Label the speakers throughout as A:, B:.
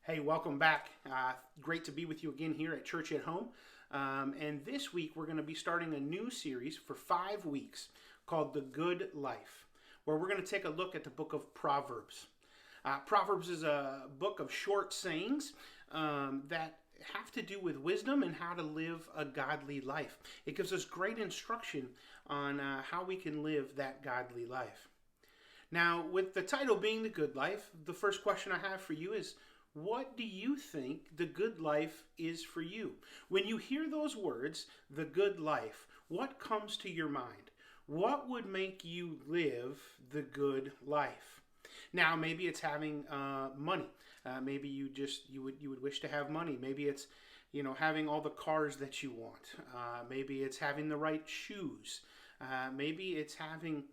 A: Hey, welcome back. Great to be with you again here at Church at Home. And this week we're going to be starting a new series for 5 weeks called The Good Life, where we're going to take a look at the book of Proverbs. Proverbs is a book of short sayings that have to do with wisdom and how to live a godly life. It gives us great instruction on how we can live that godly life. Now, with the title being The Good Life, the first question I have for you is, what do you think the good life is for you? When you hear those words, the good life, what comes to your mind? What would make you live the good life? Now, maybe it's having money. Maybe you would wish to have money. Maybe it's having all the cars that you want. Maybe it's having the right shoes. Maybe it's having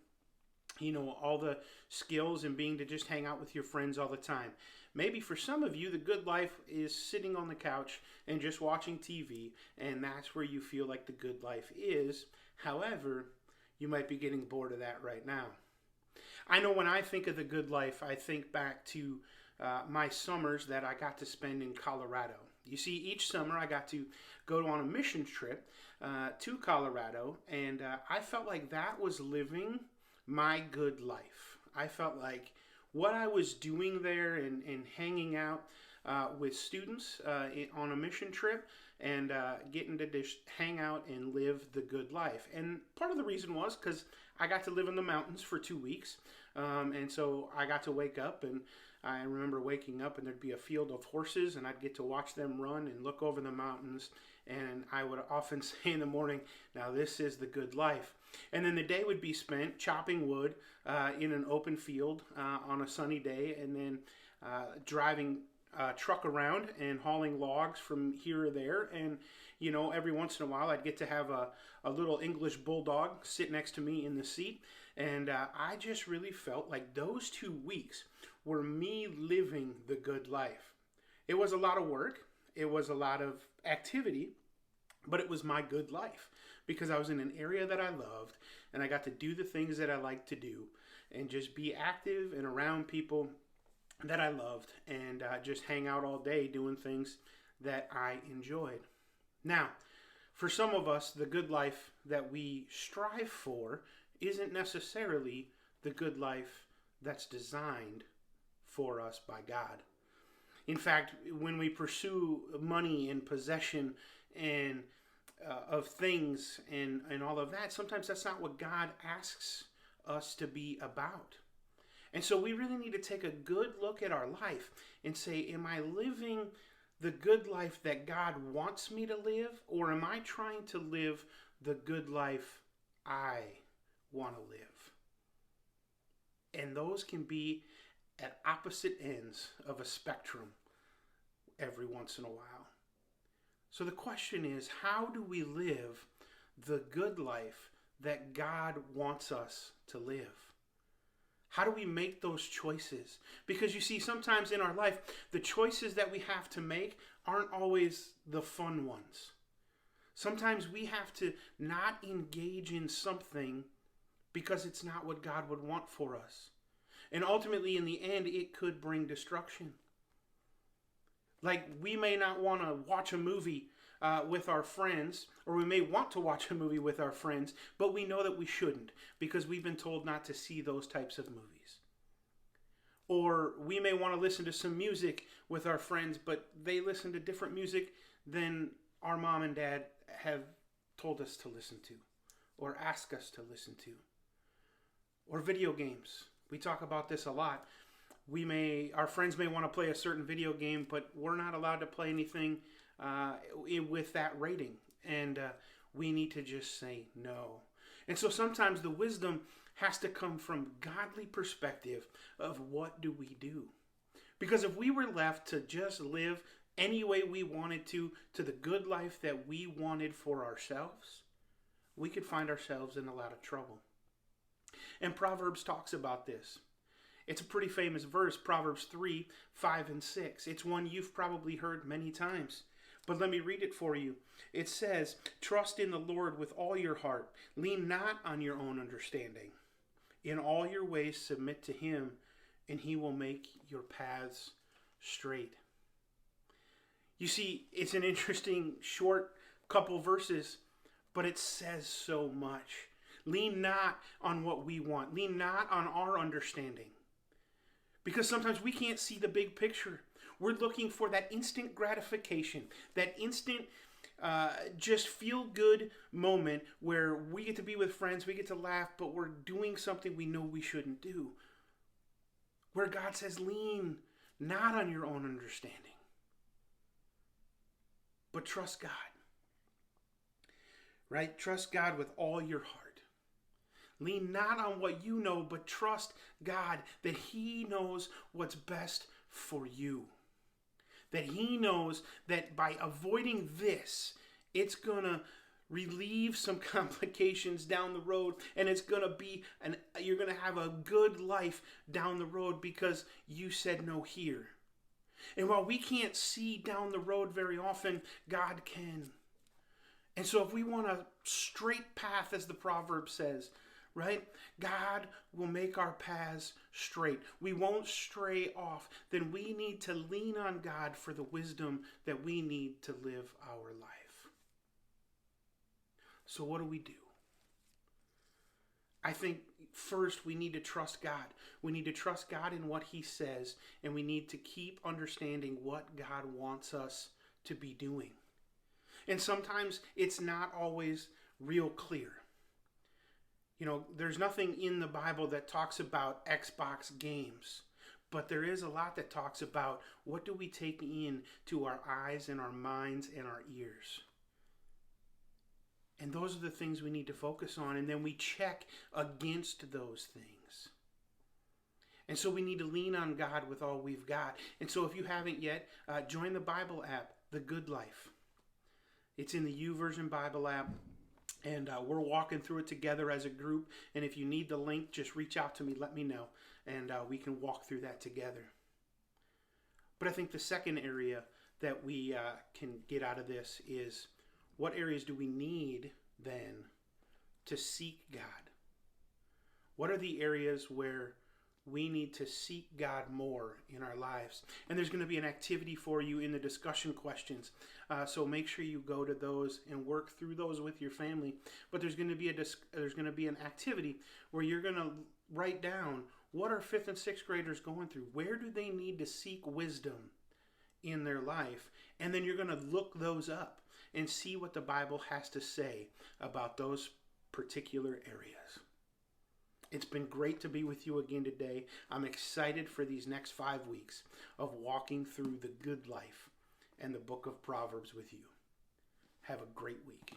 A: all the skills and being to just hang out with your friends all the time. Maybe for some of you, the good life is sitting on the couch and just watching TV, and that's where you feel like the good life is. However, you might be getting bored of that right now. I know when I think of the good life, I think back to my summers that I got to spend in Colorado. You see, each summer I got to go on a mission trip to Colorado, and I felt like that was living my good life. I felt like what I was doing there and hanging out with students on a mission trip and getting to just hang out and live the good life. And part of the reason was because I got to live in the mountains for 2 weeks. And so I got to wake up, and I remember waking up and there'd be a field of horses, and I'd get to watch them run and look over the mountains. And I would often say in the morning, now this is the good life. And then the day would be spent chopping wood in an open field on a sunny day, and then driving a truck around and hauling logs from here or there. And, every once in a while I'd get to have a little English bulldog sit next to me in the seat. And I just really felt like those 2 weeks were me living the good life. It was a lot of work. It was a lot of activity, but it was my good life because I was in an area that I loved, and I got to do the things that I like to do and just be active and around people that I loved, and just hang out all day doing things that I enjoyed. Now, for some of us, the good life that we strive for isn't necessarily the good life that's designed for us by God. In fact, when we pursue money and possession and of things and all of that, sometimes that's not what God asks us to be about. And so we really need to take a good look at our life and say, am I living the good life that God wants me to live, or am I trying to live the good life I want to live? And those can be at opposite ends of a spectrum every once in a while. So the question is, how do we live the good life that God wants us to live? How do we make those choices? Because you see, sometimes in our life, the choices that we have to make aren't always the fun ones. Sometimes we have to not engage in something because it's not what God would want for us. And ultimately, in the end, it could bring destruction. Like, we may not want to watch a movie with our friends, or we may want to watch a movie with our friends, but we know that we shouldn't because we've been told not to see those types of movies. Or we may want to listen to some music with our friends, but they listen to different music than our mom and dad have told us to listen to or ask us to listen to. Or video games. We talk about this a lot. Our friends may want to play a certain video game, but we're not allowed to play anything with that rating. And we need to just say no. And so sometimes the wisdom has to come from godly perspective of what do we do? Because if we were left to just live any way we wanted to the good life that we wanted for ourselves, we could find ourselves in a lot of trouble. And Proverbs talks about this. It's a pretty famous verse, Proverbs 3, 5, and 6. It's one you've probably heard many times. But let me read it for you. It says, "Trust in the Lord with all your heart. Lean not on your own understanding. In all your ways submit to him, and he will make your paths straight." You see, it's an interesting short couple verses, but it says so much. Lean not on what we want. Lean not on our understanding. Because sometimes we can't see the big picture. We're looking for that instant gratification, that instant just feel good moment where we get to be with friends, we get to laugh, but we're doing something we know we shouldn't do. Where God says, lean not on your own understanding, but trust God. Right? Trust God with all your heart. Lean not on what you know, but trust God that He knows what's best for you. That He knows that by avoiding this, it's going to relieve some complications down the road, and it's going to be, you're going to have a good life down the road because you said no here. And while we can't see down the road very often, God can. And so if we want a straight path, as the Proverbs says, right? God will make our paths straight. We won't stray off. Then we need to lean on God for the wisdom that we need to live our life. So what do we do? I think first we need to trust God. We need to trust God in what He says, and we need to keep understanding what God wants us to be doing. And sometimes it's not always real clear. You know, there's nothing in the Bible that talks about Xbox games, but there is a lot that talks about what do we take in to our eyes and our minds and our ears. And those are the things we need to focus on, and then we check against those things. And so we need to lean on God with all we've got. And so if you haven't yet, join the Bible app, The Good Life. It's in the YouVersion Bible app. And we're walking through it together as a group. And if you need the link, just reach out to me, let me know. And we can walk through that together. But I think the second area that we can get out of this is, what areas do we need then to seek God? What are the areas where we need to seek God more in our lives? And there's going to be an activity for you in the discussion questions. So make sure you go to those and work through those with your family. But there's going to be an activity where you're going to write down, what are 5th and 6th graders going through? Where do they need to seek wisdom in their life? And then you're going to look those up and see what the Bible has to say about those particular areas. It's been great to be with you again today. I'm excited for these next 5 weeks of walking through the good life and the book of Proverbs with you. Have a great week.